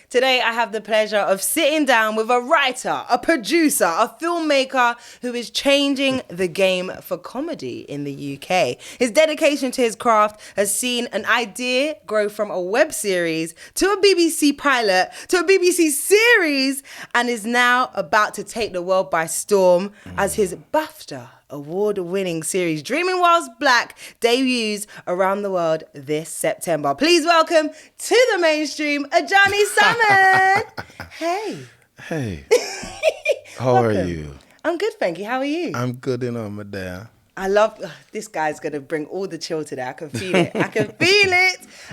Today, I have the pleasure of sitting down with a writer, a producer, a filmmaker who is changing the game for comedy in the UK. His dedication to his craft has seen an idea grow from a web series to a BBC pilot to a BBC series and is now about to take the world by storm as his Bafta award-winning series Dreaming Whilst Black debuts around the world this September. Please welcome to the mainstream, Adjani Salmon. Hey. How are you? I'm good, thank you. How are you? I'm good, my dear. I love, this guy's going to bring all the chill today. I can feel it.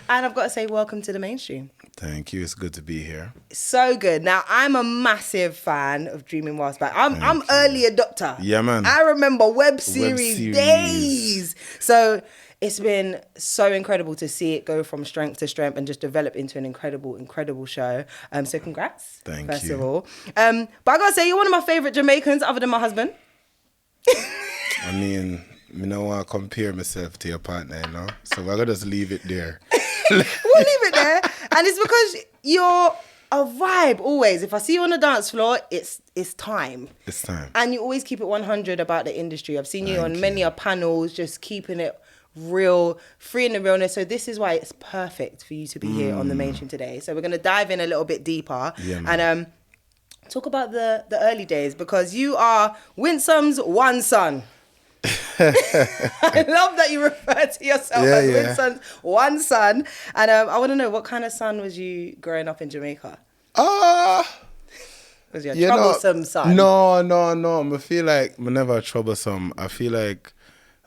And I've got to say, welcome to the mainstream. Thank you. It's good to be here. So good. Now, I'm a massive fan of Dreaming Whilst Black. I'm early adopter. Yeah, man. I remember web series days. So it's been so incredible to see it go from strength to strength and just develop into an incredible show. So congrats. Thank first you. of all. But I got to say, you're one of my favorite Jamaicans other than my husband. I mean, I don't want to compare myself to your partner, so we're going to just leave it there. We'll leave it there. And it's because you're a vibe always. If I see you on the dance floor, it's time. It's time. And you always keep it 100 about the industry. I've seen you on many panels, just keeping it real, free in the realness. So this is why it's perfect for you to be here on the mainstream today. So we're going to dive in a little bit deeper and talk about the early days, because you are Winsome's one son. I love that you refer to yourself as Winston's one son. And I want to know, what kind of son was you growing up in Jamaica? Was you a troublesome son? No. I feel like I'm never troublesome. I feel like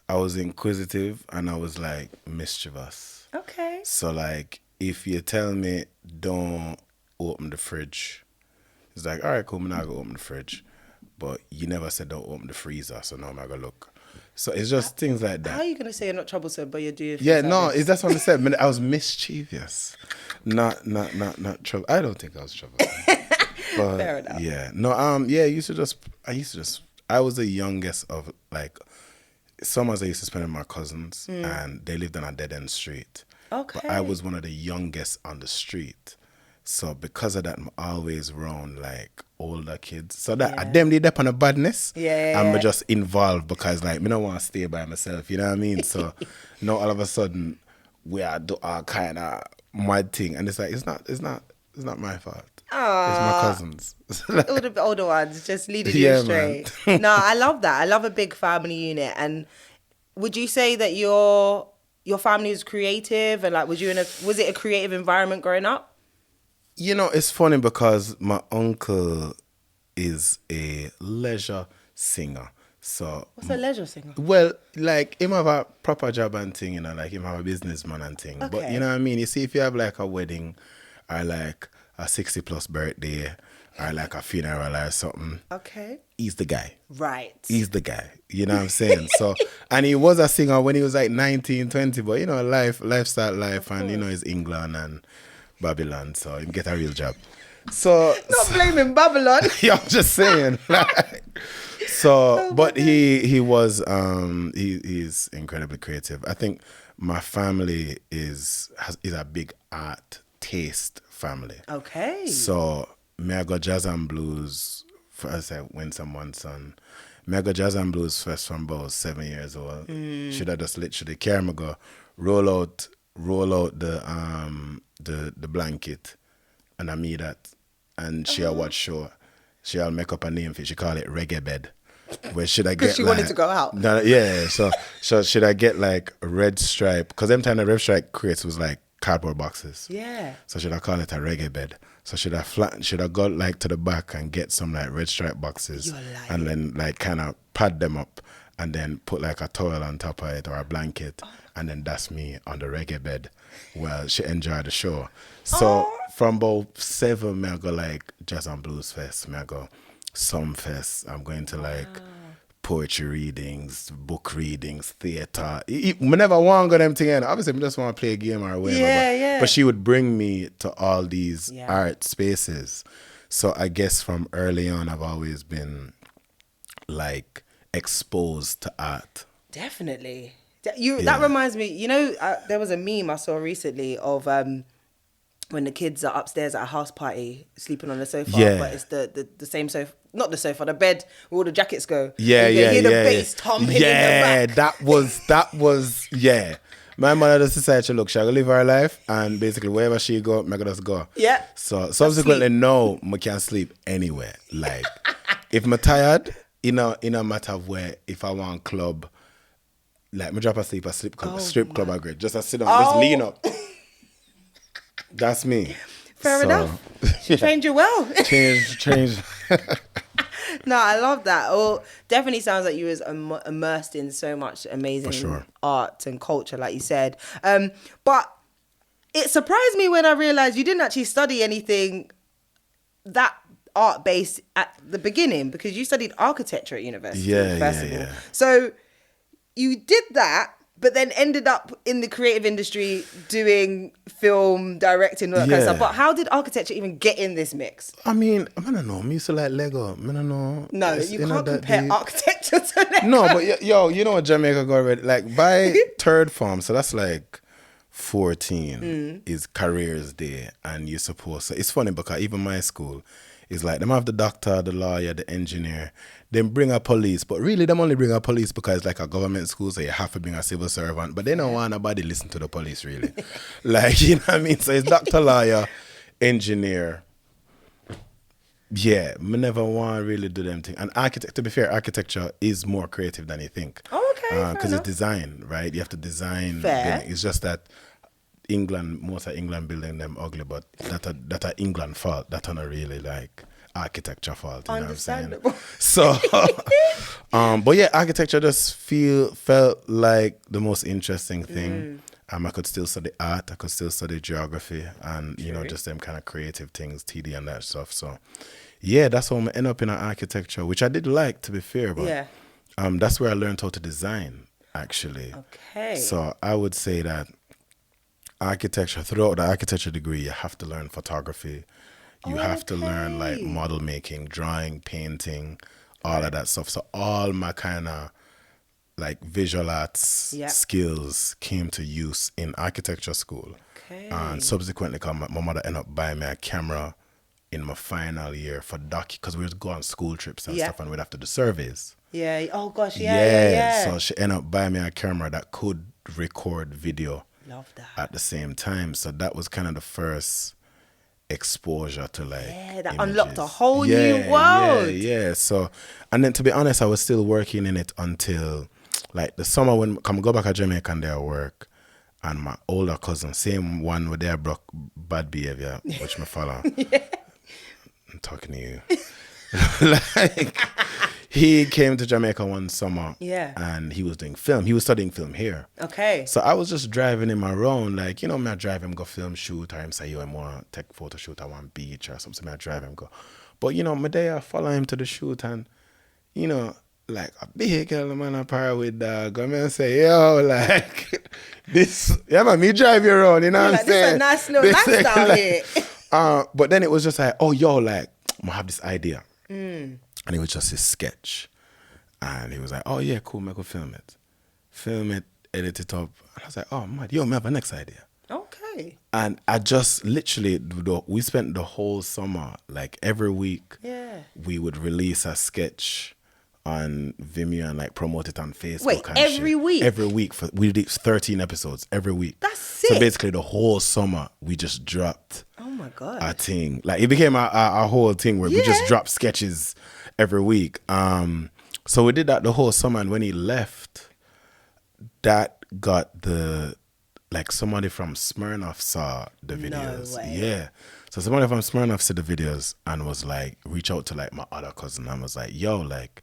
I was inquisitive and I was like mischievous. Okay. So like, if you tell me don't open the fridge, it's like, all right, cool, I'm not going to open the fridge. But you never said don't open the freezer, so now I'm going to look. So it's just things like that. How are you going to say you're not troublesome, but you're doing that's what I said. I was mischievous. Not trouble. I don't think I was troublesome. But fair enough. Yeah. No, I was the youngest of, like, summers I used to spend with my cousins and they lived on a dead-end street. Okay. But I was one of the youngest on the street. So because of that, I'm always around like older kids. So that them they dep on a badness. I'm just involved because like I don't want to stay by myself. You know what I mean? So now all of a sudden we are do all kind of mad thing, and it's like it's not my fault. Aww. It's my cousins. All the older ones just leading you astray. No, I love that. I love a big family unit. And would you say that your family was creative, and like was it a creative environment growing up? It's funny because my uncle is a leisure singer. So what's a leisure singer? Well, like him have a proper job and thing, like him have a businessman and thing. Okay. But you know what I mean? You see, if you have like a wedding or like a 60+ birthday or like a funeral or something, okay, he's the guy. Right. He's the guy. You know what I'm saying? So, and he was a singer when he was like 19, 20, but lifestyle life, and it's England and Babylon, so you get a real job. So not blaming Babylon. Yeah, I'm just saying. But he was he's incredibly creative. I think my family is a big art taste family. Okay. So me I got jazz and blues first. I went someone's son. Me I got jazz and blues first from about 7 years old. Should I just literally carry me go roll out the blanket, and I meet that, and she'll watch show. She'll make up a name for it. She call it reggae bed. Where should I get? Because she wanted to go out. So should I get like a red stripe? Because them time the red stripe crates was like cardboard boxes. Yeah. So should I call it a reggae bed? So should I go like to the back and get some like red stripe boxes and then like kind of pad them up and then put like a towel on top of it or a blanket, and then that's me on the reggae bed. Well, she enjoyed the show. So from about 7, I go like Jazz and Blues Fest. I go Some Fest. I'm going to like poetry readings, book readings, theater. We never want to go them together. Obviously, we just want to play a game or whatever. But she would bring me to all these art spaces. So I guess from early on, I've always been like exposed to art. Definitely. That reminds me, there was a meme I saw recently of when the kids are upstairs at a house party sleeping on the sofa, Yeah. but it's the same sofa, not the sofa, the bed where all the jackets go. Yeah, you yeah, hear the yeah, bass yeah. thumping in the Yeah, back. that was, yeah. My mother just decided, look, she'll live her life, and basically wherever she go, make her just go. Yeah. So subsequently, sleep. no, I can't sleep anywhere. Like, if I'm tired, in a matter of where, if I want club, like, me drop asleep, a strip club, I agree. Just I sit down, just lean up. That's me. Fair enough. She trained you well. Change. No, I love that. Well, definitely sounds like you was immersed in so much amazing For sure. art and culture, like you said. But it surprised me when I realized you didn't actually study anything that art-based at the beginning, because you studied architecture at university, first of all. Yeah. So you did that, but then ended up in the creative industry doing film, directing, all that kind of Yeah. stuff. But how did architecture even get in this mix? I mean, I don't know. I used to like Lego. I don't know. No, It's, you know, can't that compare deep. architecture to Lego. No, but yo, you know what Jamaica got already? Like, by third form, so that's like 14 is careers day, and you're supposed to. It's funny because even my school is like, them have the doctor, the lawyer, the engineer. Then bring a police, but really them only bring a police because it's like a government school, so you have to bring a civil servant. But they don't want nobody listen to the police, really. Like, you know what I mean? So it's doctor, lawyer, engineer. Yeah, me never want to really do them things. And to be fair, architecture is more creative than you think. Oh, okay, fair Because enough. it's design, right? You have to design. Fair. It's just that most of England building them ugly, but that are England fault. That are not really like architecture fault. You know what I'm saying? Understandable. So, but yeah, architecture just felt like the most interesting thing. I could still study art. I could still study geography, and you know, just them kind of creative things, TD and that stuff. So, yeah, that's how I end up in architecture, which I did like, to be fair. But Yeah. that's where I learned how to design, actually. Okay. So I would say that architecture, throughout the architecture degree, you have to learn photography. You have to learn like model making, drawing, painting, all of that stuff. So all my kind of like visual arts skills came to use in architecture school. Okay. And subsequently, my mother ended up buying me a camera in my final year for because we would go on school trips and stuff, and we'd have to do surveys. Yeah. Oh gosh. Yeah. So she ended up buying me a camera that could record video. Love that. At the same time. So that was kind of the first exposure to like that images. unlocked a whole new world. Yeah. So, and then to be honest, I was still working in it until like the summer when I go back to Jamaica and there work, and my older cousin, same one with their bad behavior, which me follow. I'm talking to you. Like, he came to Jamaica one summer, and he was doing film. He was studying film here. Okay. So I was just driving him around, like, you know, me I drive him go film shoot, or him say, yo, I want to take photo shoot, I want beach or something, me I drive him go. But, you know, me there I follow him to the shoot, and, you know, like a big girl man a par with dog, I mean, say, yo, like, this, yeah man, me drive you around, you know what I'm saying? This is a nice little lifestyle here. But then it was just like, oh, yo, like, I have this idea. And it was just his sketch. And he was like, oh, yeah, cool, make a film it. Film it, edit it up. And I was like, oh, mad, yo, I have a next idea. Okay. And I just literally, we spent the whole summer, like every week, we would release a sketch on Vimeo and like promote it on Facebook. Wait, and every shit. week? Every week. We did 13 episodes every week. That's sick. So basically the whole summer, we just dropped Oh my God. a thing. Like it became a whole thing where we just dropped sketches every week. So we did that the whole summer, and when he left, that got somebody from Smirnoff saw the videos. No way. Yeah. So somebody from Smirnoff saw the videos and was like, reach out to like my other cousin and was like, yo, like,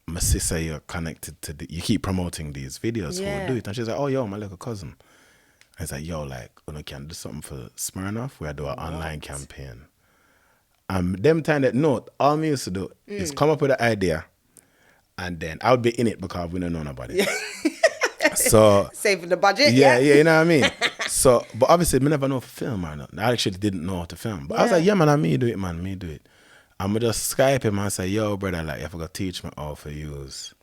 my sister, you're connected to you keep promoting these videos, who will do it? And she's like, oh, yo, my little cousin. I was like, yo, like, you can do something for Smirnoff? We do an online campaign. Them time that, no, all me used to do is come up with an idea, and then I would be in it because we don't know nobody. So saving the budget. Yeah, you know what I mean? So, but obviously, me never know film or nothing. I actually didn't know how to film. But I was like, yeah, man, me do it, man, me do it. I'm going to just Skype him and say, yo, brother, like, you have to teach me how to use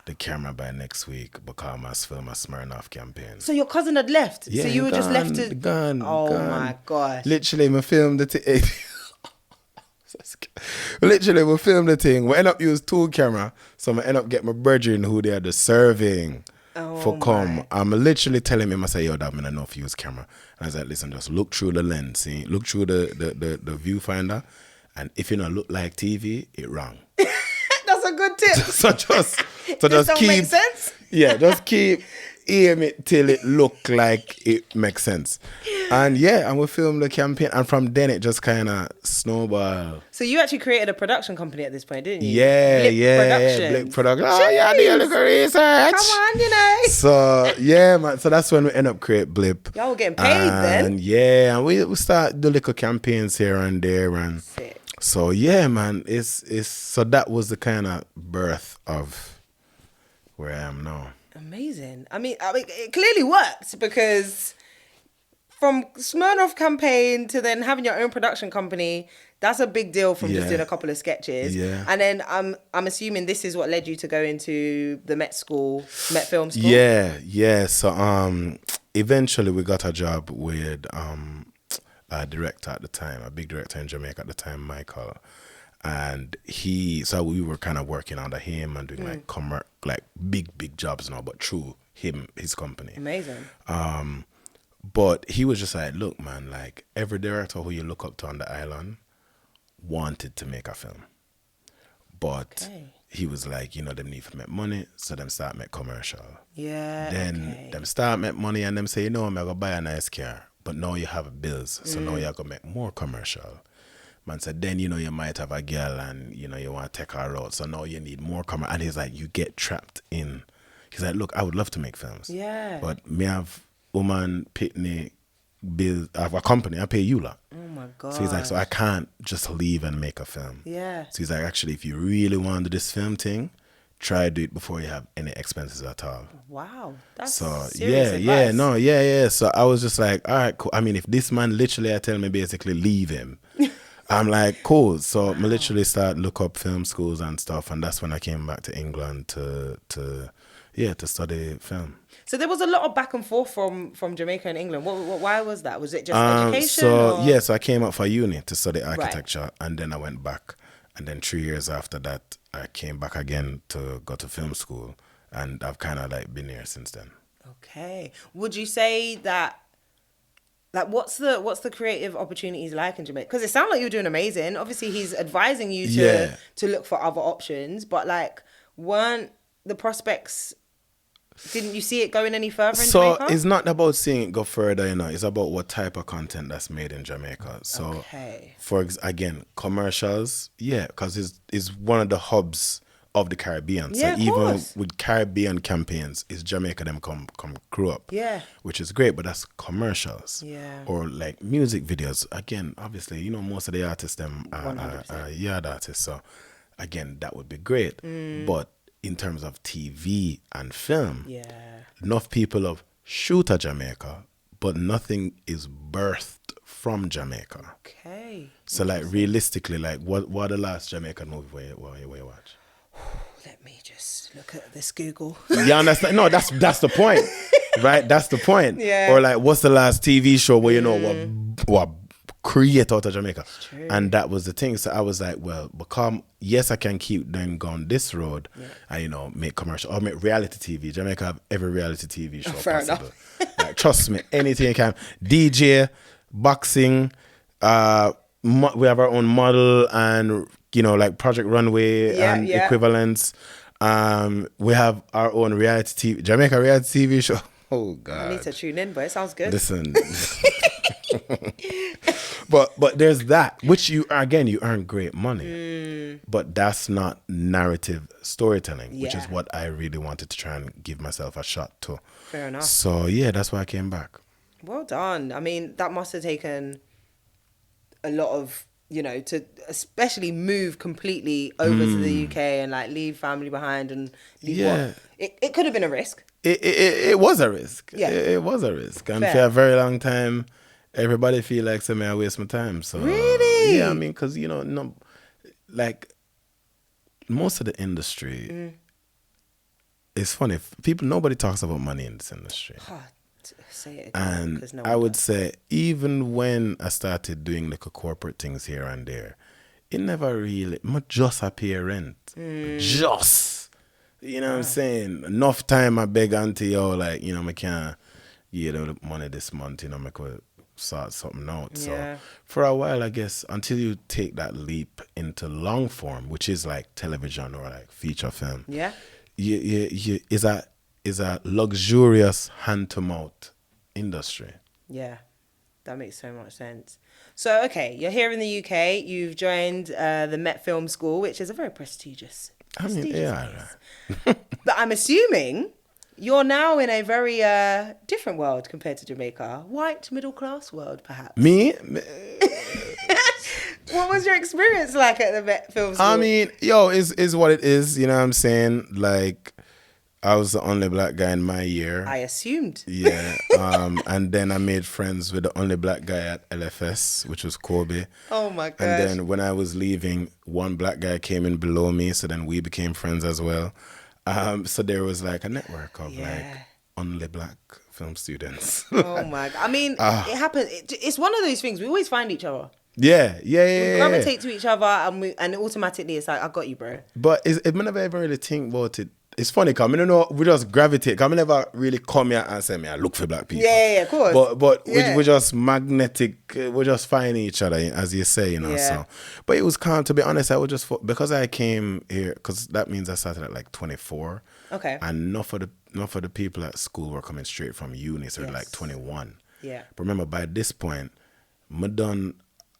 the camera by next week because I must film a Smirnoff campaign. So your cousin had left. Yeah, so you were just left to. Gone. My gosh. Literally, we filmed the thing. Literally, we filmed the thing. We end up use 2 camera, so I end up get my brethren who they are the serving for come. I'm literally telling him, I say, yo, dad, I know if you use camera. And I was like, listen, just look through the lens, see, look through the viewfinder, and if you don't look like TV, it wrong. That's a good tip. so just don't keep, make sense. Yeah, just keep aim it till it look like it makes sense. And yeah, and we filmed the campaign, and from then it just kind of snowballed. So you actually created a production company at this point, didn't you? Yeah, Blip Production. Oh yeah, I did a little research. Come on, you know. So yeah, man. So that's when we end up create Blip. Y'all were getting paid then. And yeah, and we start do little campaigns here and there, and sick. So yeah, man. It's so that was the kind of birth of where I am now. Amazing. I mean, it clearly worked because from Smirnoff campaign to then having your own production company, that's a big deal from just doing a couple of sketches. Yeah. And then I'm assuming this is what led you to go into the Met Film School. Yeah. So eventually we got a job with a director at the time, a big director in Jamaica at the time, Michael. And so we were kind of working under him and doing like big jobs now, but through his company. Amazing. But he was just like, look, man, like every director who you look up to on the island wanted to make a film. But he was like, them need to make money, so them start make commercial. Yeah. Then them start make money and them say, I'm going to buy a nice car. But now you have bills, so now you're going to make more commercial. Man said, then, you might have a girl and, you want to take her out. So now you need more commercial. And he's like, you get trapped in. He's like, look, I would love to make films. Yeah. But me have woman, pitney, bill, I have a company, I pay you lot. Oh my God. So he's like, so I can't just leave and make a film. Yeah. So he's like, actually, if you really want to do this film thing, try to do it before you have any expenses at all. Wow. That's so serious advice. Yeah. So I was just like, all right, cool. I mean, if this man literally I tell me basically leave him, I'm like, cool. So I literally start look up film schools and stuff, and that's when I came back to England to study film. So there was a lot of back and forth from Jamaica and England. Why was that? Was it just education? So I came up for uni to study architecture, and then I went back, and then 3 years after that, I came back again to go to film school, and I've kind of like been here since then. Okay. Would you say that? Like, what's the creative opportunities like in Jamaica? Because it sounds like you're doing amazing. Obviously, he's advising you to look for other options. But, like, weren't the prospects... Didn't you see it going any further in Jamaica? So, it's not about seeing it go further, It's about what type of content that's made in Jamaica. So, again, commercials, because it's one of the hubs of the Caribbean. Yeah, so even with Caribbean campaigns, it's Jamaica them come grew up. Yeah. Which is great, but that's commercials. Yeah. Or like music videos. Again, obviously, most of the artists them are yard artists. So again, that would be great. But in terms of TV and film, enough people have shoot at Jamaica, but nothing is birthed from Jamaica. Okay. So like realistically, like what the last Jamaican movie where you watch? Let me just look at this Google. Yeah, understand? No, that's the point, right? That's the point. Yeah. Or like, what's the last TV show where what create out of Jamaica? And that was the thing. So I was like, well, yes, I can keep them going this road, and make commercial or make reality TV. Jamaica have every reality TV show possible. Like, trust me, anything you can. DJ, boxing. We have our own model and. Like Project Runway and equivalents. We have our own reality TV, Jamaica reality TV show. Oh, God. I need to tune in, but it sounds good. Listen. but there's that, which you earn great money. But that's not narrative storytelling, which is what I really wanted to try and give myself a shot to. Fair enough. So, yeah, that's why I came back. Well done. I mean, that must have taken a lot of... to especially move completely over to the UK and like leave family behind and leave it could have been a risk. It was a risk. Yeah. It was a risk. And for a very long time, everybody feel like I waste my time. So really? Yeah, I mean, because, like most of the industry it's funny. Nobody talks about money in this industry. Say it again, And 'cause no I one would does. say, even when I started doing like corporate things here and there, it never really, just a pay rent. Just. You know what I'm saying? Enough time I beg auntie, yo, like, you know, I can't give you the money this month, you know, I could sort something out. Yeah. So for a while, I guess, until you take that leap into long form, which is like television or like feature film, Yeah. is a luxurious hand to mouth industry. Yeah, that makes so much sense. So, okay, you're here in the UK. You've joined the Met Film School, which is a very prestigious place. But I'm assuming you're now in a very different world compared to Jamaica. White, middle class world, perhaps. Me? What was your experience like at the Met Film School? I mean, yo, is what it is. You know what I'm saying? Like, I was the only black guy in my year. I assumed. Yeah. And then I made friends with the only black guy at LFS, which was Kobe. Oh my gosh. And then when I was leaving, one black guy came in below me, so then we became friends as well. So there was like a network of like only black film students. Oh my God. I mean, it happens. It's one of those things. We always find each other. Yeah. We gravitate to each other, and automatically it's like, I got you, bro. But it never ever really think about it. It's funny, because I know we just gravitate. Because I never really come here and say, I look for black people. Yeah, of course. But we're just magnetic. We're just finding each other, as you say, you know. Yeah. So, but it was calm. To be honest, I was just because I came here, because that means I started at like 24. Okay. And enough of the people at school were coming straight from uni, so like 21. Yeah. But remember, by this point, I done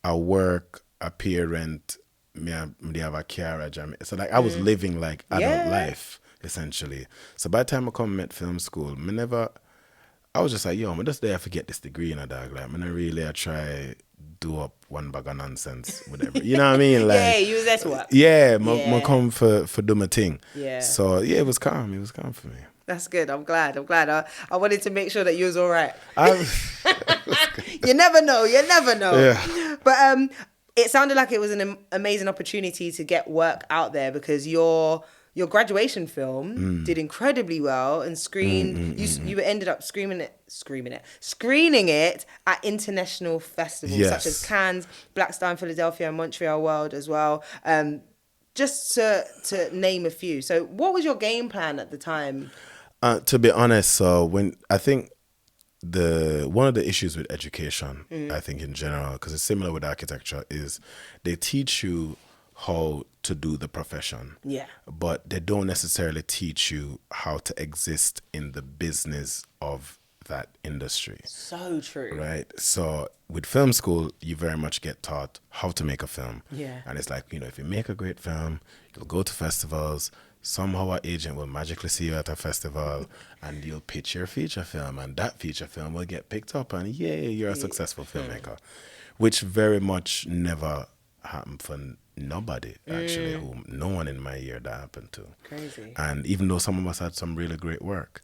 a work, a parent, me have a car, so like I was living like adult life. Essentially. So by the time I come at film school, I was just like, yo, I'm just there to get this degree in a dog. Like, I really try do up one bag of nonsense, whatever. You know what I mean? Like, yeah, you was there to work. Yeah, I come for do my thing. Yeah. So yeah, it was calm. It was calm for me. That's good. I'm glad. I wanted to make sure that you was all right. You never know. Yeah. But it sounded like it was an amazing opportunity to get work out there, because your graduation film did incredibly well and screened. You ended up screening it at international festivals such as Cannes, Black Star in Philadelphia, and Montreal World as well. Just to name a few. So, what was your game plan at the time? To be honest, so when I think one of the issues with education, I think in general, because it's similar with architecture, is they teach you how to do the profession. Yeah. But they don't necessarily teach you how to exist in the business of that industry. So true. Right? So with film school, you very much get taught how to make a film. Yeah. And it's like, if you make a great film, you'll go to festivals, somehow an agent will magically see you at a festival and you'll pitch your feature film, and that feature film will get picked up, and yay, you're a successful filmmaker. Which very much never happened for nobody, actually, who no one in my year that happened to. Crazy. And even though some of us had some really great work.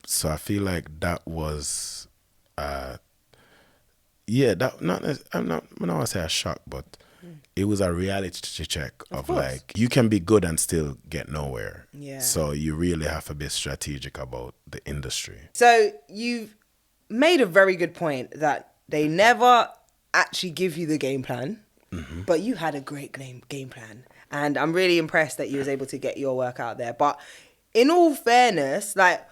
So I feel like that was I don't want to say a shock, but it was a reality check of like, you can be good and still get nowhere. Yeah. So you really have to be strategic about the industry. So you've made a very good point that they never actually give you the game plan, but you had a great game plan. And I'm really impressed that you was able to get your work out there. But in all fairness, like,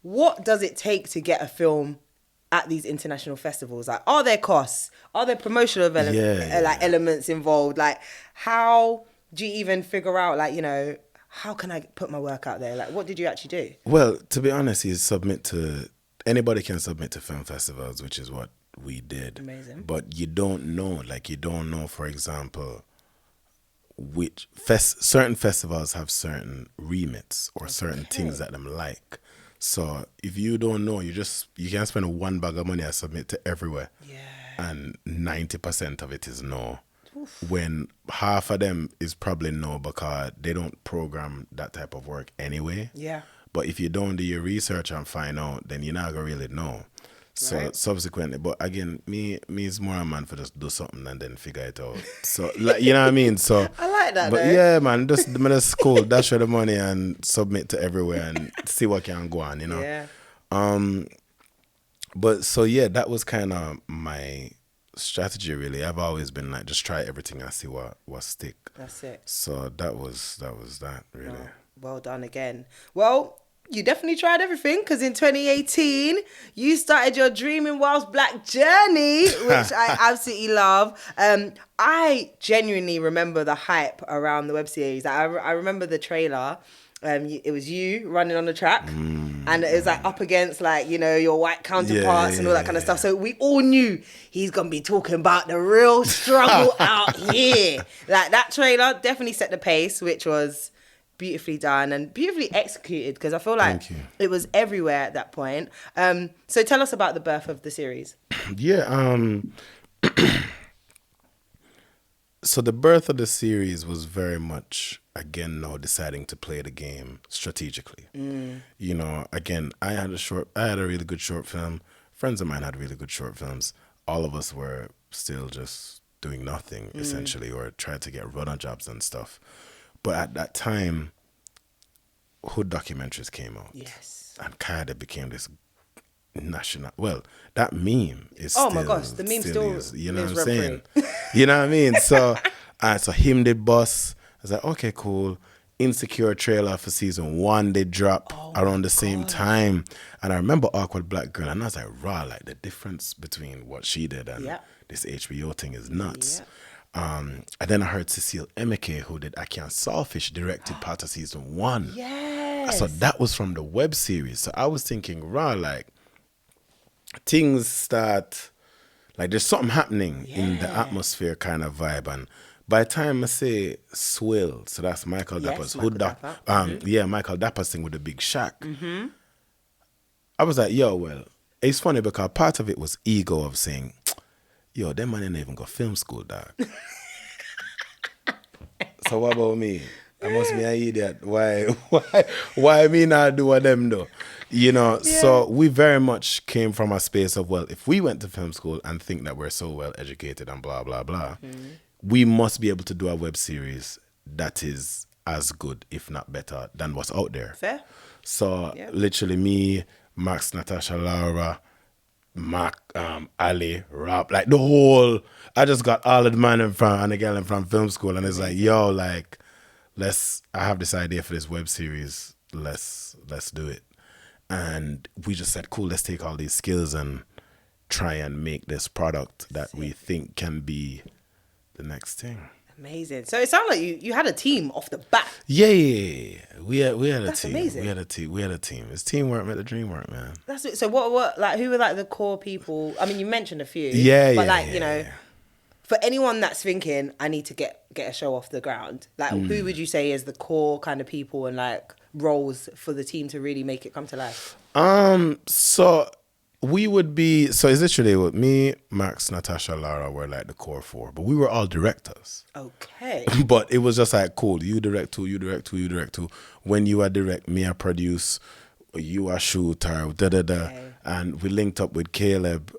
what does it take to get a film at these international festivals? Like, are there costs? Are there promotional elements involved? Like, how do you even figure out, like, how can I put my work out there? Like, what did you actually do? Well, to be honest, anybody can submit to film festivals, which is what we did. Amazing. But you don't know, for example, which certain festivals have certain remits or certain things that them like. So if you don't know, you can spend one bag of money and submit to everywhere. Yeah. And 90% of it is no. Oof. When half of them is probably no, because they don't program that type of work anyway. Yeah. But if you don't do your research and find out, then you're not going to really know. So Right. subsequently, but again, me is more a man for just do something and then figure it out. So like, you know what I mean? So I like that, but though. yeah, man, just cool. Dash the money and submit to everywhere and see what can go on, you know. Yeah. But so yeah, that was kind of my strategy. Really, I've always been like, just try everything and see what stick. That's it. So that was that really. Oh, well done again. Well, you definitely tried everything because in 2018, you started your Dreaming Whilst Black journey, which I absolutely love. I genuinely remember the hype around the web series. I remember the trailer. It was you running on the track and it was like up against like, you know, your white counterparts and all that kind of stuff. So we all knew he's going to be talking about the real struggle out here. Like that trailer definitely set the pace, which was beautifully done and beautifully executed because I feel like it was everywhere at that point. So tell us about the birth of the series. Yeah, so the birth of the series was very much, again, now deciding to play the game strategically. You know, again, I had a really good short film. Friends of mine had really good short films. All of us were still just doing nothing, essentially, or trying to get runner jobs and stuff. But at that time, hood documentaries came out. Yes. And kind of became this national. Well, that meme is. Oh still, my gosh, the meme still is, you know lives what I'm saying? rent-free. You know what I mean? So, so him did bus. I was like, okay, cool. Insecure trailer for season 1 they drop around the same time, and I remember Awkward Black Girl, and I was like, raw, like the difference between what she did and this HBO thing is nuts. And then I heard Cecile Emeke, who did I Can't Sawfish, directed part of season 1. Yes. So that was from the web series. So I was thinking, raw, like things start, like there's something happening in the atmosphere kind of vibe. And by the time I say Swill, so that's Michael Dapper's Michael hood Dapper. yeah, Michael Dapper's thing with the big shack. I was like, yo, well, it's funny because part of it was ego of saying, yo, them man ain't even go film school, dog. So what about me? I must be an idiot. Why me not do what them do? You know, so we very much came from a space of, well, if we went to film school and think that we're so well educated and blah, blah, blah, we must be able to do a web series that is as good, if not better, than what's out there. Fair. So literally me, Max, Natasha, Laura, Mac, Ali, Rob, like the whole, I just got all of the man and the girl from film school, and it's like, yo, like, I have this idea for this web series, let's do it. And we just said, cool, let's take all these skills and try and make this product that we think can be the next thing. Amazing. So it sounded like you had a team off the bat. Yeah. We had a That's team. amazing. We had a team. It's teamwork made the dream work, man. That's it. So what like who were like the core people? I mean, you mentioned a few. You know, for anyone that's thinking I need to get a show off the ground, like who would you say is the core kind of people and like roles for the team to really make it come to life? So we would be, so it's literally with me, Max, Natasha, Lara were like the core 4, but we were all directors. Okay. But it was just like, cool, you direct 2, you direct 2, you direct 2. When you are direct, me I produce, you are shoot, or Okay. And we linked up with Caleb,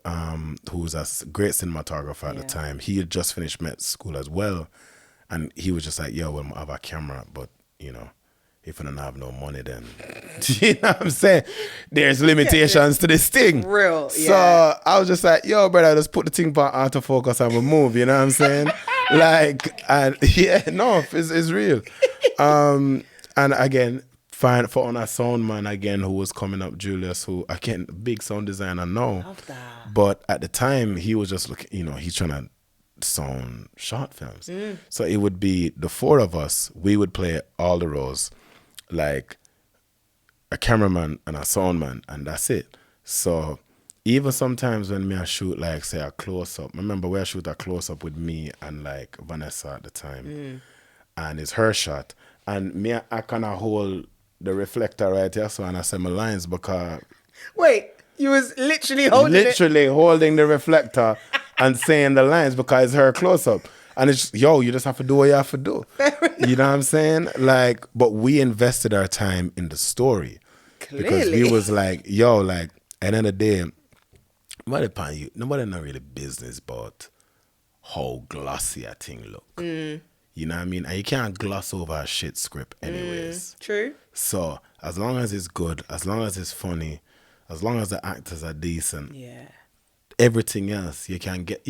who's a great cinematographer at the time. He had just finished med school as well. And he was just like, yo, well, I have a camera, but, you know, if I don't have no money, then, you know what I'm saying? There's limitations to this thing. Real, So I was just like, yo, brother, just put the thing back autofocus and we move, you know what I'm saying? Like, and yeah, no, it's real. And again, for on a sound man again who was coming up, Julius, who, again, big sound designer now. Love that. But at the time, he was just looking, you know, he's trying to sound short films. So it would be the 4 of us, we would play all the roles, like a cameraman and a soundman, and that's it. So even sometimes when I shoot, like, say, a close-up, remember where I shoot a close-up with me and, like, Vanessa at the time, and it's her shot, and me, I kind of hold the reflector right here, so and I say my lines, because... Wait, you was literally holding the reflector and saying the lines because it's her close-up. And it's, yo, you just have to do what you have to do. You know what I'm saying? Like, but we invested our time in the story. Clearly. Because we was like, yo, like, at the end of the day, nobody not really business about how glossy a thing look. You know what I mean? And you can't gloss over a shit script anyways. True. So as long as it's good, as long as it's funny, as long as the actors are decent, Yeah. everything else you can get.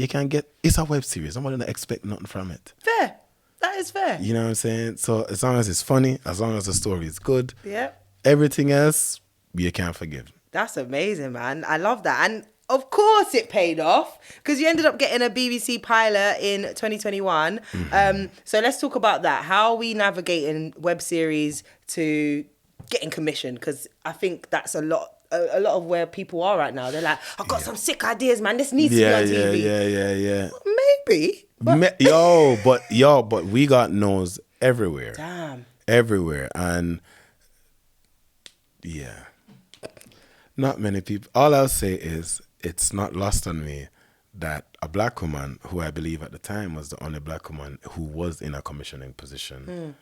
It's a web series. Nobody don't expect nothing from it. Fair. That is fair. You know what I'm saying? So as long as it's funny, as long as the story is good, Yeah. everything else you can't forgive. That's amazing, man. I love that. And of course it paid off because you ended up getting a BBC pilot in 2021. So let's talk about that. How are we navigating web series to getting commissioned? Because I think that's a lot of where people are right now. They're like, I've got some sick ideas, man. This needs to be on TV. Yeah. Maybe. But But we got no's everywhere. damn. Everywhere. And yeah. Not many people. All I'll say is it's not lost on me that a black woman, who I believe at the time was the only black woman who was in a commissioning position,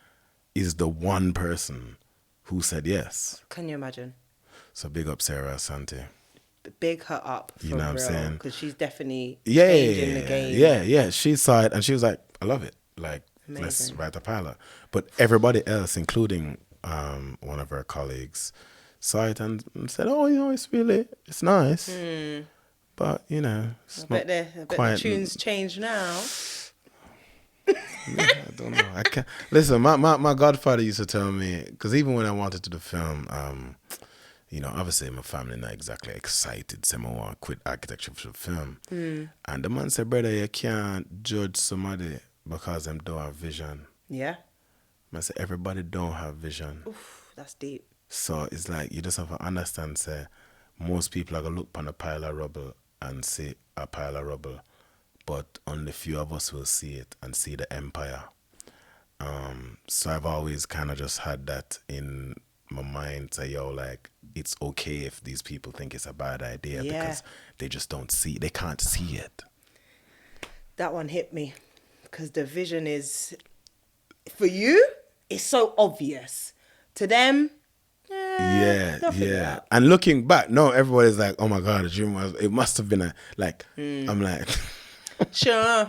is the one person who said yes. Can you imagine? So big up Sarah Asante. Big her up. For You know what I'm saying? Because she's definitely changing the game. Yeah. She saw it and she was like, I love it. Like, let's Amazing. write a pilot. But everybody else, including one of her colleagues, saw it and said, oh, it's nice. But, it's I bet the tunes change now. I don't know. I can't. Listen, my godfather used to tell me, because even when I wanted to do film, obviously my family not exactly excited, so I want to quit architecture for film. And the man said, brother, you can't judge somebody because them don't have vision. Yeah. I said, everybody don't have vision. Oof, that's deep. So it's like, you just have to understand, say, most people are going to look upon a pile of rubble and see a pile of rubble, but only few of us will see it and see the empire. So I've always kind of just had that in my mind, say, it's okay if these people think it's a bad idea because they just don't see, they can't see it. That one hit me because the vision is, for you, it's so obvious. To them, they'll figure it out. And looking back, no, everybody's like, oh my God, it must have been I'm like... Sure.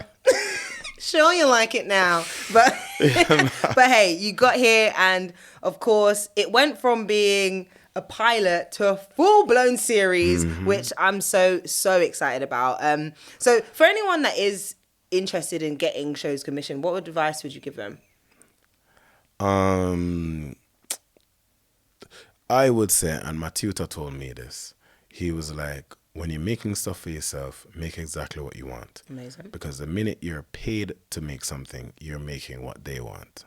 Sure you like it now. But but hey, you got here and of course it went from being a pilot to a full-blown series, which I'm so excited about. So for anyone that is interested in getting shows commissioned, what advice would you give them? I would say, and my tutor told me this, he was like, when you're making stuff for yourself, make exactly what you want. Amazing. Because the minute you're paid to make something, you're making what they want.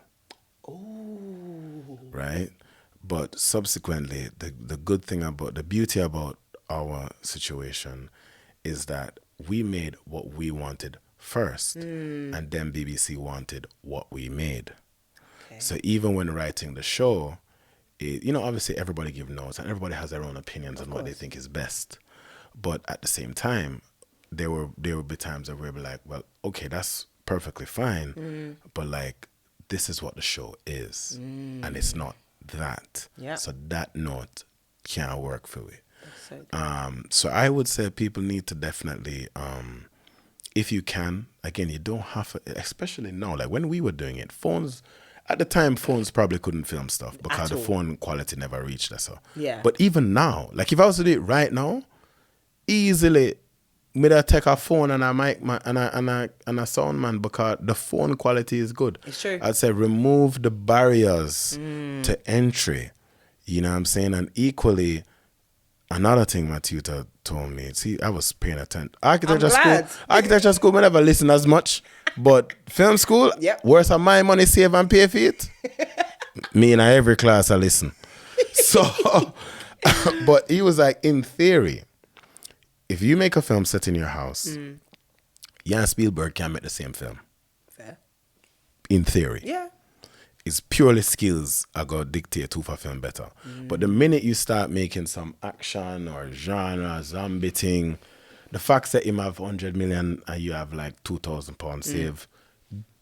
Ooh. Right? But subsequently, the good thing about, the beauty about our situation is that we made what we wanted first, and then BBC wanted what we made. Okay. So even when writing the show, obviously everybody gives notes and everybody has their own opinions on what they think is best. But at the same time, there will be times where we'll be like, well, okay, that's perfectly fine, but like, this is what the show is, and it's not that. Yeah. So that note can't work for me. So good. So I would say people need to definitely, if you can, again, you don't have to, especially now, like when we were doing it, at the time, phones probably couldn't film stuff because the phone quality never reached us. So. Yeah. But even now, like if I was to do it right now, easily, me that take a phone and a mic man and a sound man because the phone quality is good. It's true. I'd say remove the barriers to entry. You know what I'm saying? And equally, another thing my tutor told me, see, I was paying attention. Architecture school, I never listen as much. But film school, worse of my money save and pay for it. Me in every class I listen. So, but he was like, in theory, if you make a film set in your house, Jan Spielberg can make the same film. Fair. In theory. Yeah. It's purely skills are going to dictate who for film better. But the minute you start making some action or genre, zombie thing, the fact that you have 100 million and you have like £2,000 save,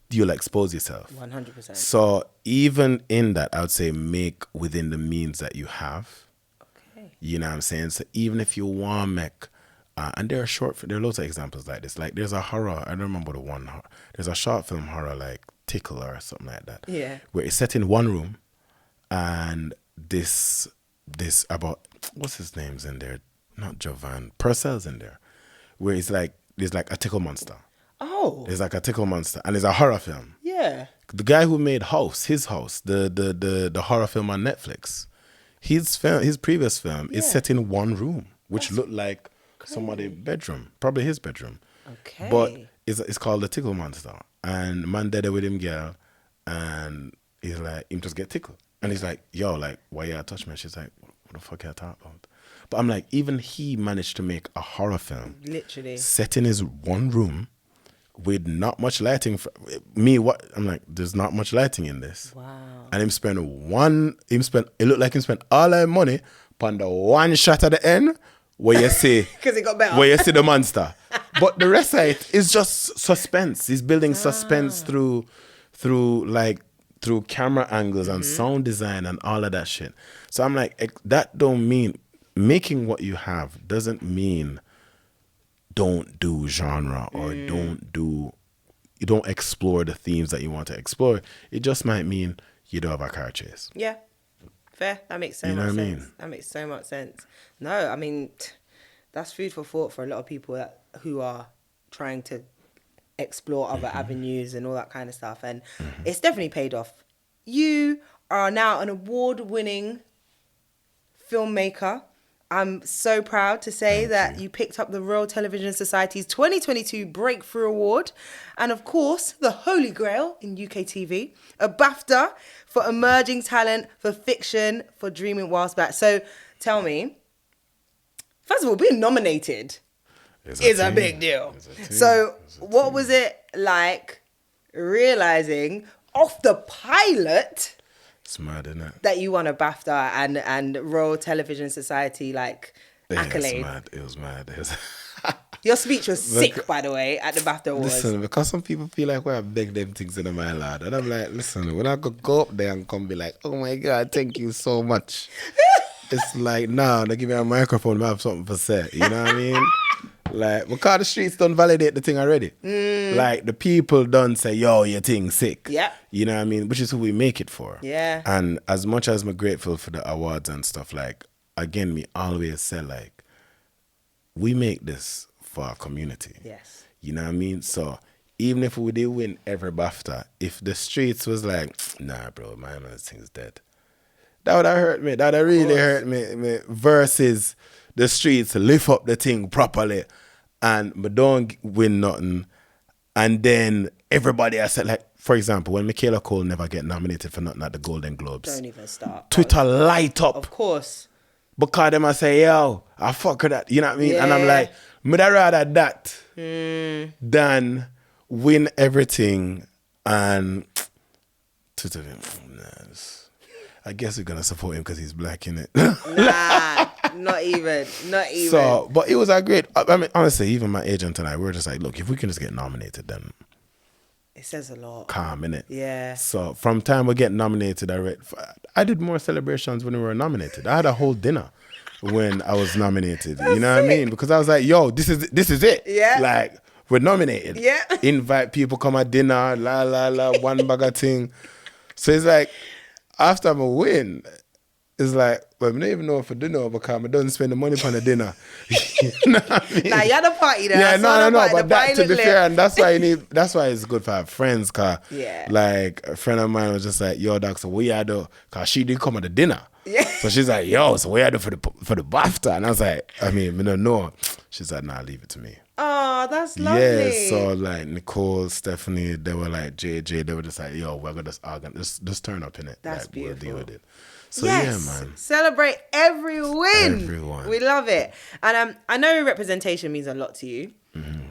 you'll expose yourself. 100%. So even in that, I would say make within the means that you have. Okay. You know what I'm saying? So even if you want to make And there are loads of examples like this. Like there's a horror, I don't remember the one. There's a short film horror like Tickle or something like that. Yeah. Where it's set in one room, and this about what's his name's in there? Not Jovan. Purcell's in there. Where it's like there's like a tickle monster. Oh. There's like a tickle monster, and it's a horror film. Yeah. The guy who made his House, the horror film on Netflix, his previous film is set in one room, which looked like somebody's bedroom, probably his bedroom. Okay. But it's called The Tickle Monster. And man dead with him girl, and he's like, him just get tickled. And he's like, yo, like, why you touch me? And she's like, what the fuck you talking about? But I'm like, even he managed to make a horror film. Literally. Set in his one room with not much lighting. I'm like, there's not much lighting in this. Wow. And it looked like him spent all that money upon the one shot at the end where you see because it got better. Where you see the monster. But the rest of it is just suspense. He's building suspense through camera angles and sound design and all of that shit. So I'm like, that don't mean making what you have doesn't mean don't do genre or you don't explore the themes that you want to explore. It just might mean you don't have a car chase. Yeah. Fair. That makes so much sense. That makes so much sense. No, I mean, that's food for thought for a lot of people who are trying to explore other avenues and all that kind of stuff. And it's definitely paid off. You are now an award-winning filmmaker. I'm so proud to say that you picked up the Royal Television Society's 2022 Breakthrough Award, and of course, the Holy Grail in UK TV, a Bafta for Emerging Talent for Fiction for Dreaming Whilst Black. So tell me, first of all, being nominated is a big deal. So what was it like realizing off the pilot... It's mad, isn't it? That you won a BAFTA and Royal Television Society accolade. It was mad. Your speech was sick, by the way, at the BAFTA Awards. Listen, because some people feel like I beg them things in my lad. And I'm like, listen, when I could go up there and come be like, oh my God, thank you so much. It's like, now they give me a microphone, I have something to say. You know what I mean? Like, because the streets don't validate the thing already. Like, the people don't say, yo, your thing sick. Yeah. You know what I mean? Which is who we make it for. Yeah. And as much as I'm grateful for the awards and stuff, like, again, me always say, like, we make this for our community. Yes. You know what I mean? So, even if we did win every BAFTA, if the streets was like, nah, bro, my thing's dead. That would have hurt me. That would have really hurt me. Versus the streets lift up the thing properly and but don't win nothing. And then everybody else said, like, for example, when Michaela Cole never get nominated for nothing at the Golden Globes. Don't even start. Twitter light up. Of course. Because them I say, yo, I fuck with that. You know what I mean? Yeah. And I'm like, I'd rather that than win everything and Twitter. I guess we're gonna support him because he's black, innit? Nah, not even. So, but it was a great. I mean, honestly, even my agent and I, we were just like, look, if we can just get nominated, then it says a lot. Calm, innit? Yeah. So from time we get nominated, I did more celebrations when we were nominated. I had a whole dinner when I was nominated. You know what I mean? Because I was like, yo, this is it. Yeah. Like, we're nominated. Yeah. Invite people, come at dinner, one bag of thing. So it's like, after I win, it's like, well, I don't even know if I do know because I don't spend the money on the dinner. You know what I mean? Nah, you had a party there. Yeah, no. But that, to be fair, and that's why it's good for our friends, cause like a friend of mine was just like, yo, doc, so what you do? Cause she did come at the dinner. Yeah. So she's like, yo, so what you do for the BAFTA? And I was like, I don't know. She's like, nah, leave it to me. Oh, that's lovely. Yeah, so like Nicole, Stephanie, they were like JJ, they were just like, yo, we're gonna just turn up in it. That's like, beautiful. We'll deal with it. So yes. yeah, man. Celebrate every win. Everyone. We love it. And I know representation means a lot to you,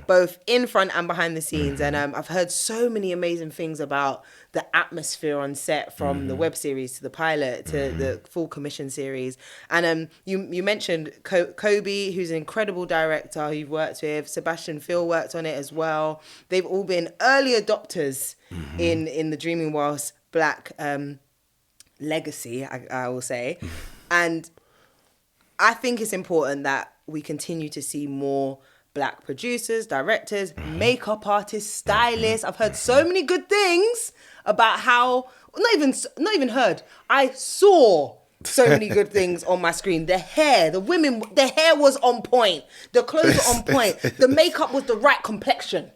both in front and behind the scenes. And I've heard so many amazing things about the atmosphere on set, from the web series to the pilot to the full commission series. And you mentioned Kobe, who's an incredible director who you've worked with. Sebastian Phil worked on it as well. They've all been early adopters in the Dreaming Whilst Black legacy, I will say. And I think it's important that we continue to see more black producers, directors, makeup artists, stylists. I've heard so many good things about how, not even heard, I saw so many good things on my screen. The hair, the hair was on point. The clothes were on point. The makeup was the right complexion.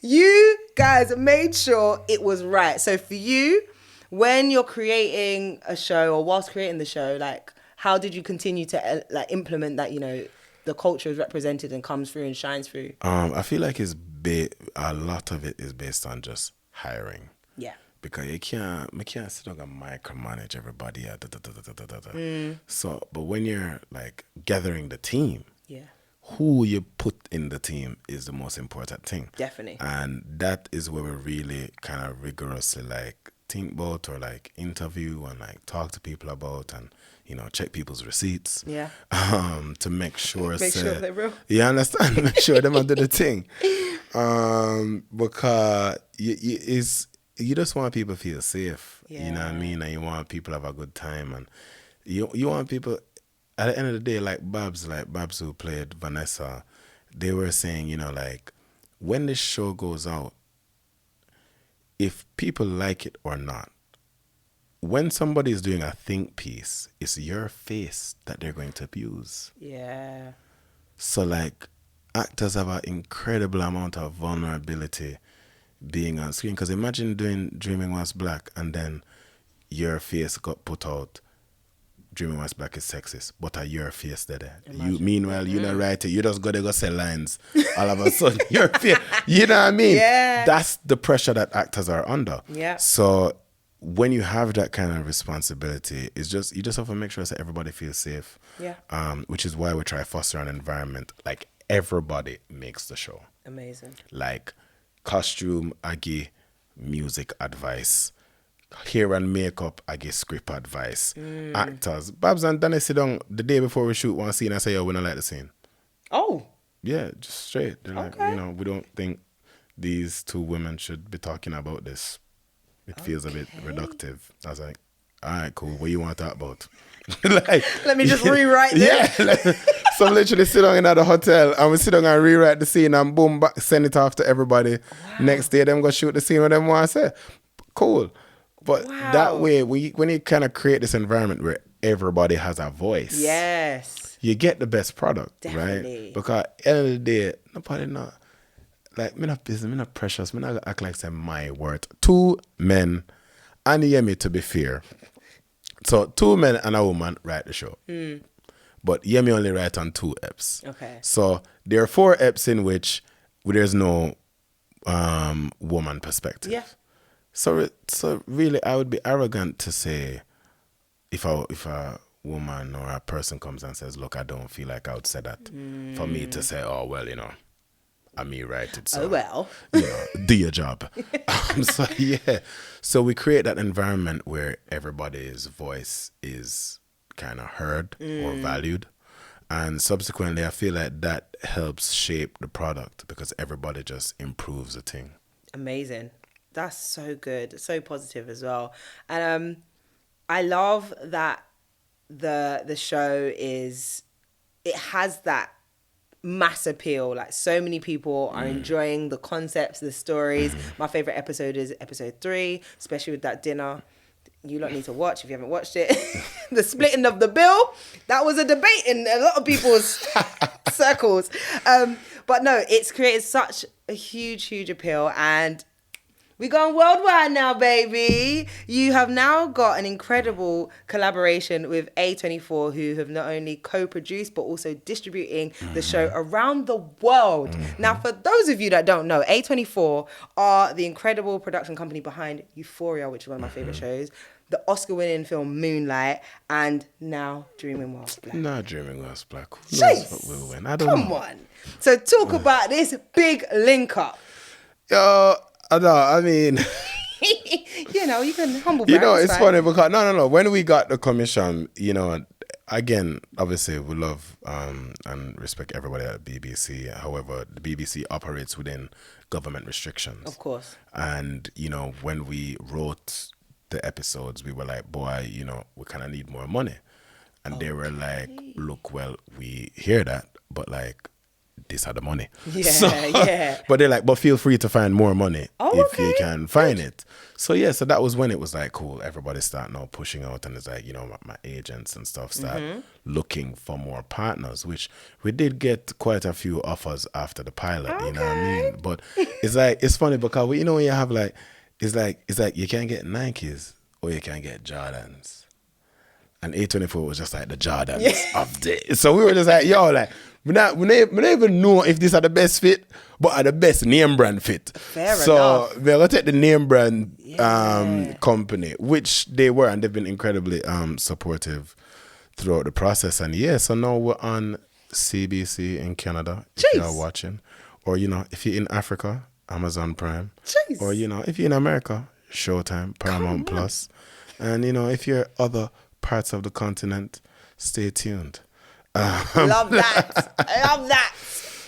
You guys made sure it was right. So for you, when you're creating a show or whilst creating the show, like, how did you continue to implement that, the culture is represented and comes through and shines through? I feel like a lot of it is based on just hiring. Yeah. Because we can't sit down and micromanage everybody. So, but when you're like gathering the team, yeah, who you put in the team is the most important thing. Definitely. And that is where we really kind of rigorously like think about or like interview and like talk to people about and check people's receipts. Yeah. To make sure sure they're real. You understand? Make sure them under the thing. Because you just want people to feel safe. Yeah. You know what I mean? And you want people to have a good time, and you want people at the end of the day, like Babs who played Vanessa, they were saying, like, when this show goes out, if people like it or not, when somebody is doing a think piece, it's your face that they're going to abuse. Yeah. So, like, actors have an incredible amount of vulnerability being on screen. Because imagine doing Dreaming Was Black and then your face got put out. Dreaming Was Black is sexist, but are your face there? Meanwhile, you not write it. You just gotta go sell lines. All of a sudden, your face. You know what I mean? Yeah. That's the pressure that actors are under. Yeah. So when you have that kind of responsibility, you just have to make sure that everybody feels safe. Yeah. Which is why we try to foster an environment like everybody makes the show. Amazing. Like costume, I give music advice. Hair and makeup, I give script advice. Actors. Babs and Danny sit down the day before we shoot one scene and say, yo, we don't like the scene. Oh. Yeah, just straight. They're Okay. like, we don't think these two women should be talking about this. It feels a bit reductive. I was like, all right, cool. What you want to talk about? Like, let me just rewrite this. Yeah. Like, so literally sit down in at the hotel and we sit down and rewrite the scene and boom, back, send it off to everybody. Wow. Next day, them go shoot the scene what them want to say. Cool. But that way, when you kind of create this environment where everybody has a voice, yes, you get the best product, definitely. right? Because at the end of the day, nobody not, like, me not business, me not precious, me not act like say my worth. Two men, and you hear me to be fair. So 2 men and a woman write the show. But you hear me only write on 2 eps. Okay. So there are 4 eps in which there's no woman perspective. Yeah. So really, I would be arrogant to say, if a woman or a person comes and says, "Look, I don't feel like I would say that," for me to say, "Oh well, I me write it." So, oh well, do your job. So yeah, so we create that environment where everybody's voice is kind of heard or valued, and subsequently, I feel like that helps shape the product because everybody just improves the thing. Amazing. That's so good. So positive as well. And I love that the show it has that mass appeal. Like, so many people are enjoying the concepts, the stories. My favorite episode is episode 3, especially with that dinner. You lot need to watch if you haven't watched it. The splitting of the bill. That was a debate in a lot of people's circles. But no, it's created such a huge appeal, and we're going worldwide now, baby. You have now got an incredible collaboration with A24, who have not only co-produced but also distributing the show around the world. Now, for those of you that don't know, A24 are the incredible production company behind Euphoria, which is one of my favorite shows, the Oscar-winning film Moonlight, and now Dreaming Whilst Black. Not Dreaming Whilst Black. Who knows what will win? I don't know. Come on. So talk about this big link-up. Yo, no, I mean... you can humble You brag, know, it's it's fine. funny because, no. When we got the commission, again, obviously we love and respect everybody at BBC. However, the BBC operates within government restrictions. Of course. And, when we wrote the episodes, we were like, boy, we kind of need more money. And they were like, look, well, we hear that, but like, these are the money. Yeah. But they're like, but feel free to find more money if you okay. can find it. So yeah, so that was when it was like, cool, everybody start now pushing out, and it's like, you know, my agents and stuff start looking for more partners, which we did get quite a few offers after the pilot, you know what I mean? But it's like, it's funny because, you know, when you have like, it's like you can't get Nikes or you can't get Jordans. And A24 was just like the Jordans of the. So we were just like, yo, like, we not even know if these are the best fit, but are the best name brand fit. Fair so enough. we're gonna take the name brand company, which they were, and they've been incredibly supportive throughout the process. And so now we're on CBC in Canada, if you're watching. Or, you know, if you're in Africa, Amazon Prime. Jeez. Or, you know, if you're in America, Showtime, Paramount Plus. And, you know, if you're other parts of the continent, stay tuned. Love that. I love that.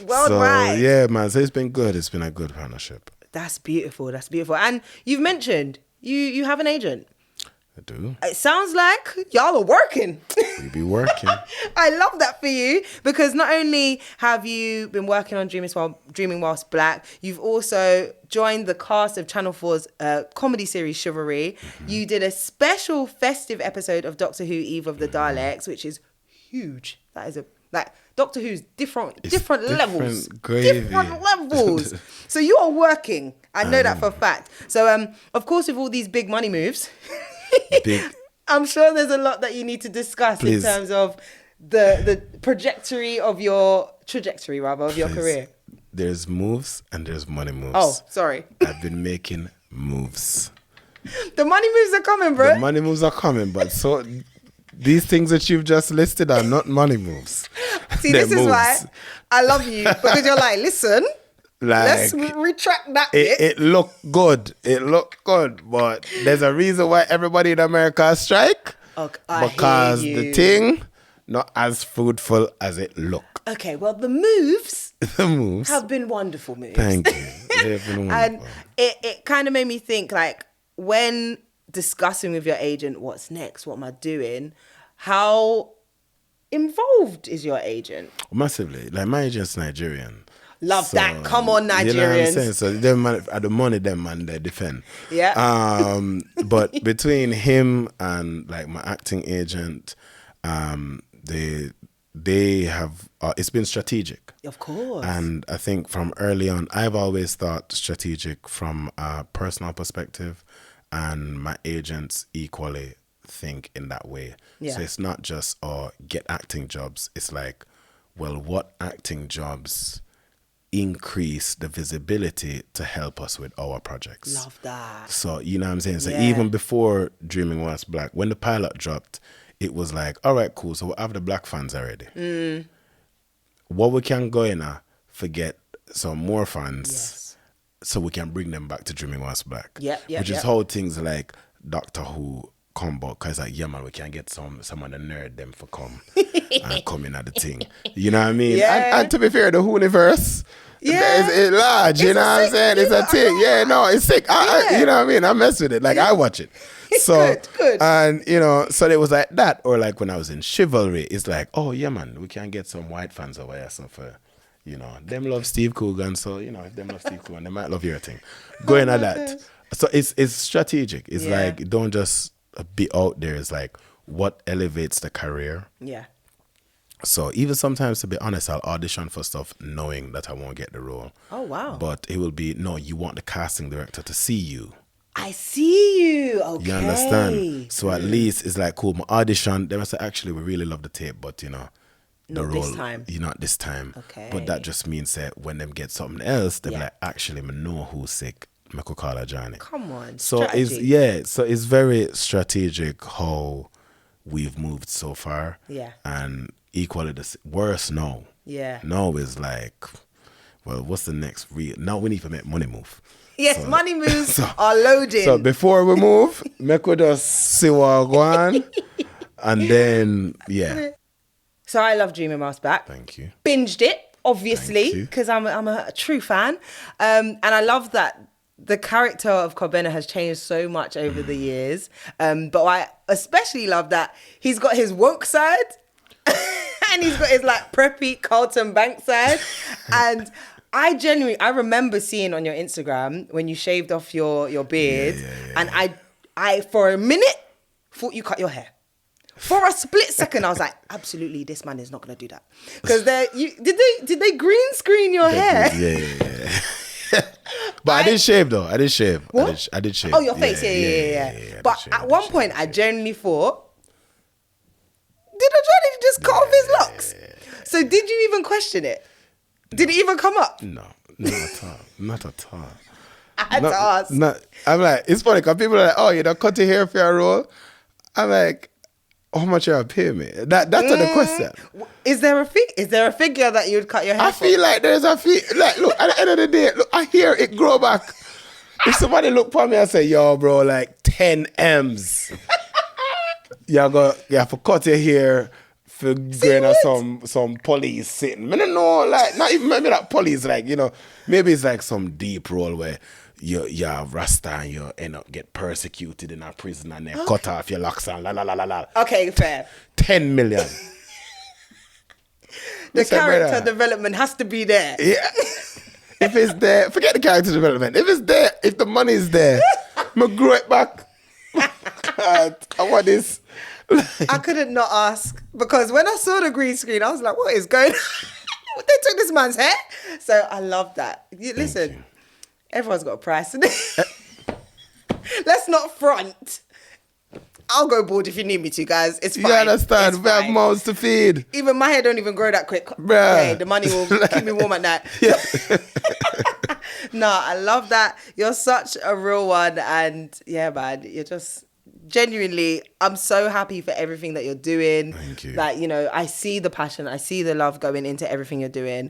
Worldwide. So, yeah, man. So it's been good. It's been a good partnership. That's beautiful. That's beautiful. And you've mentioned you have an agent. I do. It sounds like y'all are working. We be working. I love that for you, because not only have you been working on Dreaming Whilst Black, you've also joined the cast of Channel 4's comedy series Chivalry. You did a special festive episode of Doctor Who Eve of the Daleks, which is huge. That is Doctor Who's different levels. Gravy. Different levels. So you are working. I know that for a fact. So of course, with all these big money moves, I'm sure there's a lot that you need to discuss in terms of the trajectory of your career. There's moves and there's money moves. Oh, sorry. I've been making moves. The money moves are coming, bro. The money moves are coming, but so these things that you've just listed are not money moves. See, this is why I love you, because you're like, listen, let's retract that bit. It looked good. But there's a reason why everybody in America strike. Okay, because the thing not as fruitful as it looked. Okay, well, the moves moves have been wonderful moves. Thank you. They've been wonderful. And it kind of made me think, like, when discussing with your agent, what's next, what am I doing, how involved is your agent? Massively. Like, my agent's Nigerian. Love that. Come on, Nigerians. You know what I'm saying? So them man, at the money, them man, they defend. Yeah. But between him and like my acting agent, they have it's been strategic. Of course. And I think from early on, I've always thought strategic from a personal perspective, and my agents equally think in that way. Yeah. So it's not just get acting jobs. It's like, well, what acting jobs increase the visibility to help us with our projects? Love that. So, you know what I'm saying? So even before Dreaming Whilst Black, when the pilot dropped, it was like, all right, cool. So we have the black fans already. What we can go in forget some more fans so we can bring them back to Dreaming Whilst Black. Which is how things like Doctor Who come back, because like, yeah, man, we can get some of the nerd them for come and come in at the thing. You know what I mean? Yeah. And to be fair, the Who-universe, it's large, you know what I'm saying? It's a thing. Yeah, no, it's sick. I, you know what I mean? I mess with it. Like, I watch it. So, good. And, you know, so it was like that. Or like when I was in Chivalry, it's like, oh, yeah, man, we can get some white fans over here. So for, you know, them love Steve Coogan. So, you know, if them love Steve Coogan, they might love your thing. Going at that. So it's strategic. It's like, don't just be out there. It's like, what elevates the career? Yeah. So even sometimes, to be honest, I'll audition for stuff knowing that I won't get the role. Oh, wow. But it will be, no, you want the casting director to see you. I see you. Okay. You understand? So at least it's like, cool, my audition, they must say, actually, we really love the tape, but, you know, the not role, this time. you're not this time. Okay. But that just means that when them get something else, they're like, actually, I know who's sick. I could call Adjani. Come on. So it's very strategic how we've moved so far. Yeah. And equally the worse now. Yeah. Now is like, well, what's the next now we need to make money move. Yes, so, money moves are loading. So before we move, make we just see what go on. And then, So I love Dreaming Whilst Black. Thank you. Binged it, obviously, because I'm a true fan. And I love that the character of Corbena has changed so much over the years. But I especially love that he's got his woke side and he's got his like preppy Carlton Bank side. And I remember seeing on your Instagram when you shaved off your beard, and I for a minute thought you cut your hair. For a split second, I was like, absolutely, this man is not going to do that. Because did they green screen your hair? Yeah. But I didn't shave though. I didn't shave. What? I did shave. Oh, your face. Yeah. But at one point, I genuinely thought, did Adjani just cut off his locks? So did you even question it? Did it even come up? No, not at all. Not at all. I had to ask. I'm like, it's funny because people are like, oh, you don't cut your hair for your role. I'm like, how much you pay me? That's the question. Is there a fee? Is there a figure that you'd cut your hair for? I feel like there's a fee. Like, look, at the end of the day, look, I hear it grow back. If somebody look for me and say, yo, bro, like 10 M's. you have to cut your hair for going on some police sitting. I don't know, like, not even maybe not police, like, you know, maybe it's like some deep role where you have Rasta and you end up get persecuted in a prison and they cut off your locks and la la la la la. Okay, fair. 10 million. The character development has to be there. Yeah. If it's there, forget the character development. If it's there, if the money's there, I'm grow it back. God, I want this. I couldn't not ask because when I saw the green screen, I was like, what is going on? They took this man's hair. So I love that. Listen, everyone's got a price. Let's not front. I'll go bald if you need me to, guys. It's fine. You understand? We have mouths to feed. Even my hair don't even grow that quick. Bruh. Okay, the money will keep me warm at night. Yeah. No, I love that. You're such a real one. And yeah, man, you're just genuinely, I'm so happy for everything that you're doing. Thank you. That, you know, I see the passion. I see the love going into everything you're doing.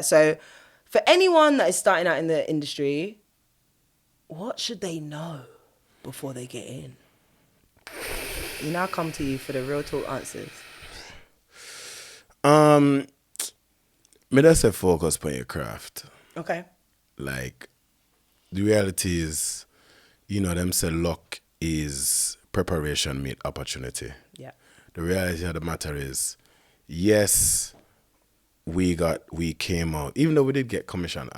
So for anyone that is starting out in the industry, what should they know before they get in? You now come to you for the real talk answers. Me just say focus on your craft. Okay. Like, the reality is, you know, them say luck is preparation meet opportunity. Yeah. The reality of the matter is, yes, we came out, even though we did get commission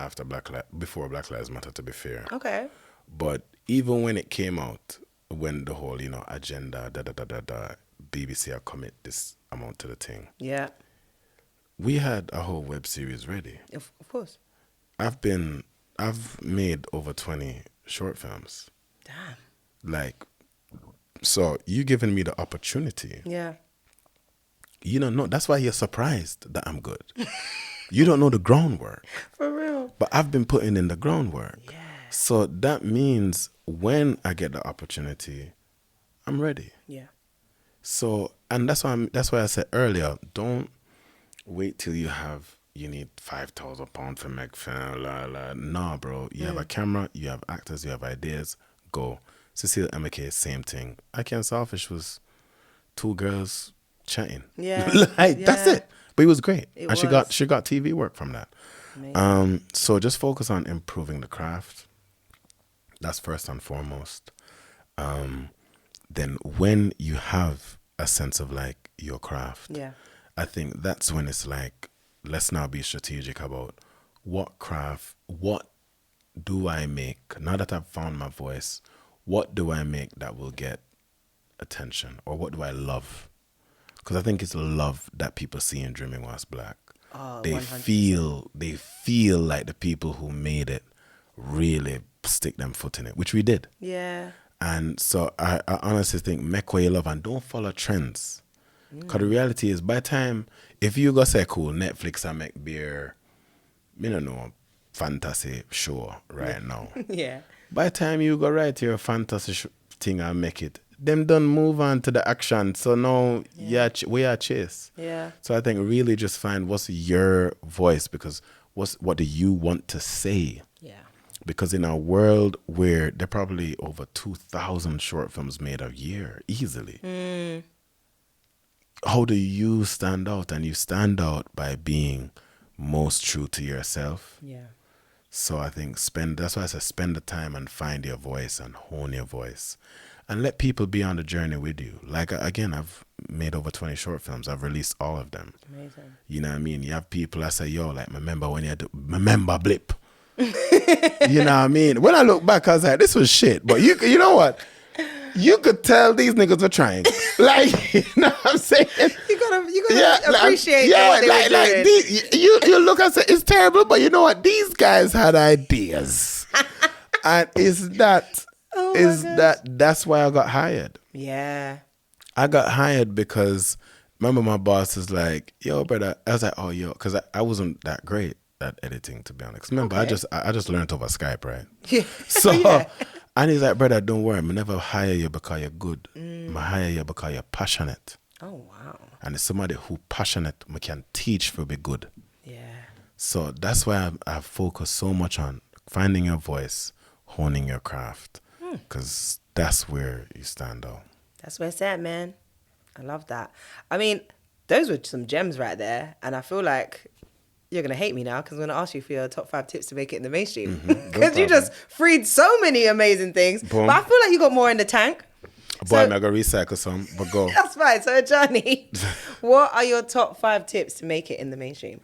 before Black Lives Matter, to be fair. Okay. But even when it came out, when the whole, you know, agenda, BBC had commit this amount to the thing. Yeah. We had a whole web series ready. Of course. I've made over 20 short films. Damn. Like, so you giving me the opportunity. Yeah. You don't know. That's why you're surprised that I'm good. You don't know the groundwork. For real. But I've been putting in the groundwork. Yeah. So that means when I get the opportunity, I'm ready. Yeah. So, and that's why I said earlier, don't wait till you need £5,000 for make film. Nah, bro. You have a camera, you have actors, you have ideas. Go. Cecile MK, same thing. I Can't Selfish was 2 girls chatting. Yeah. That's it. But it was great. She got TV work from that. Amazing. So just focus on improving the craft. That's first and foremost. Then when you have a sense of like your craft, I think that's when it's like, let's now be strategic about what do I make? Now that I've found my voice, what do I make that will get attention? Or what do I love? Because I think it's love that people see in Dreaming Whilst Black. Oh, they 100%. feel like the people who made it really stick them foot in it, which we did. Yeah. And so I honestly think make what you love and don't follow trends. Because the reality is, by the time, if you go say, cool, Netflix and make beer, I don't know, fantasy show right now. Yeah. By the time you go right your fantasy thing and make it, them done move on to the action. So now we are chase. Yeah. So I think really just find what's your voice, because what do you want to say? Yeah. Because in a world where there are probably over 2,000 short films made a year, easily. How do you stand out? And you stand out by being most true to yourself. Yeah. So I think that's why I say spend the time and find your voice and hone your voice. And let people be on the journey with you. Like, again, I've made over 20 short films. I've released all of them. Amazing. You know what I mean? You have people that say, yo, like, remember when you do, remember blip. You know what I mean? When I look back, I was like, this was shit. But you know what? You could tell these niggas were trying. Like, you know what I'm saying? You gotta appreciate what they were doing. You look and say, it's terrible, but you know what? These guys had ideas. And that's why I got hired. Yeah. I got hired because remember my boss is like, yo, brother. I was like, oh, yo, because I wasn't that great at editing, to be honest. Remember, I just learned over Skype, right? Yeah. So, yeah. And he's like, brother, don't worry. I never hire you because you're good. I hire you because you're passionate. Oh, wow. And it's somebody who passionate, we can teach for be good. Yeah. So that's why I focus so much on finding your voice, honing your craft, because that's where you stand out. That's where it's at, man. I love that. I mean, those were some gems right there. And I feel like you're going to hate me now because I'm going to ask you for your top 5 tips to make it in the mainstream. Because you just freed so many amazing things. Boom. But I feel like you got more in the tank. Boy, I'm going to recycle some, but go. That's fine. So, Adjani, what are your top 5 tips to make it in the mainstream?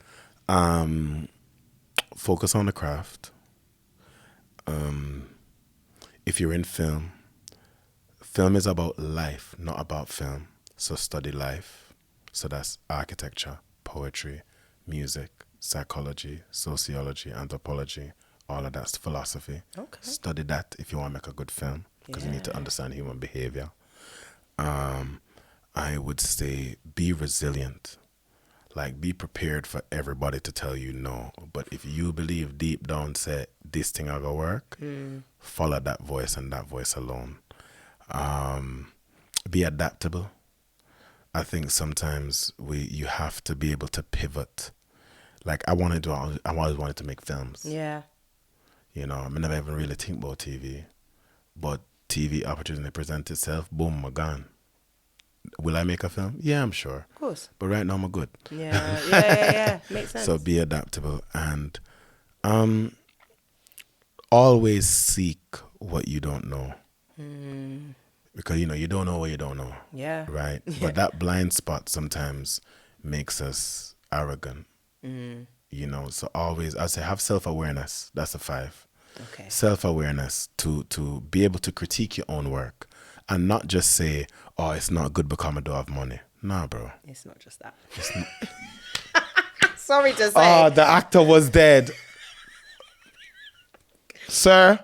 Focus on the craft. If you're in film is about life, not about film. So study life. So that's architecture, poetry, music, psychology, sociology, anthropology, all of that's philosophy. Okay. Study that if you want to make a good film, because you need to understand human behavior. I would say be resilient. Like, be prepared for everybody to tell you no. But if you believe deep down, say, this thing are going to work, follow that voice and that voice alone. Be adaptable. I think sometimes you have to be able to pivot. Like, I always wanted to make films. Yeah. You know, I never even really think about TV. But TV opportunity presents itself, boom, I'm gone. Will I make a film? Yeah, I'm sure. Of course. But right now I'm good. Yeah. Makes sense. So be adaptable and always seek what you don't know. Because, you don't know what you don't know. Yeah. Right? Yeah. But that blind spot sometimes makes us arrogant. So always, I say have self-awareness. That's a 5. Okay. Self-awareness to be able to critique your own work and not just say, oh, it's not good because I don't have money. Nah, bro. It's not just that. Sorry to say. Oh, the actor was dead. Sir,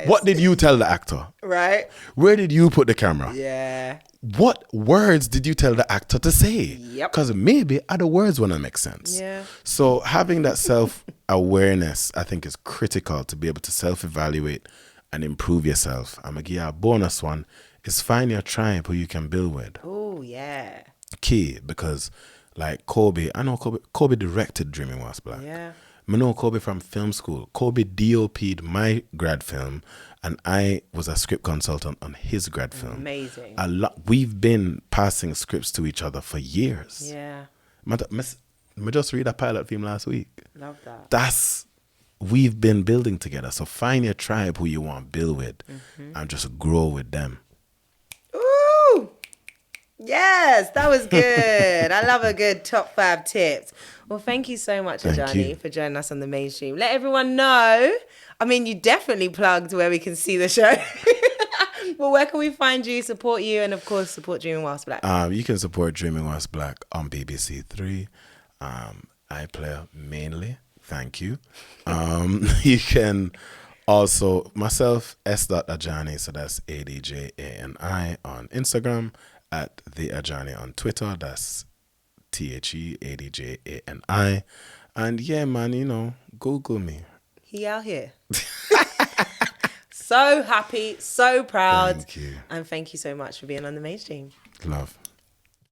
what did you tell the actor? Right. Where did you put the camera? Yeah. What words did you tell the actor to say? Yep. Because maybe other words wouldn't make sense. Yeah. So having that self-awareness, I think, is critical to be able to self-evaluate and improve yourself. I'm going to give you a bonus one, is find your tribe who you can build with. Oh, yeah. Key, because like Kobe, I know Kobe directed Dreaming Whilst Black. Yeah. I know Kobe from film school. Kobe DOP'd my grad film, and I was a script consultant on his grad film. Amazing. We've been passing scripts to each other for years. Yeah. I just read a pilot film last week. Love that. We've been building together. So find your tribe who you want to build with and just grow with them. Ooh! Yes, that was good. I love a good top 5 tips. Well, thank you so much, Adjani, for joining us on the mainstream. Let everyone know. I mean, you definitely plugged where we can see the show. Well, where can we find you, support you, and of course, support Dreaming Whilst Black? You can support Dreaming Whilst Black on BBC 3. I play mainly. Thank you. You can also, myself, S.Adjani, so that's ADJANI on Instagram, at The Adjani on Twitter, that's THEADJANI. And yeah, man, Google me. He out here. So happy, so proud. Thank you. And thank you so much for being on the mainstream. Love.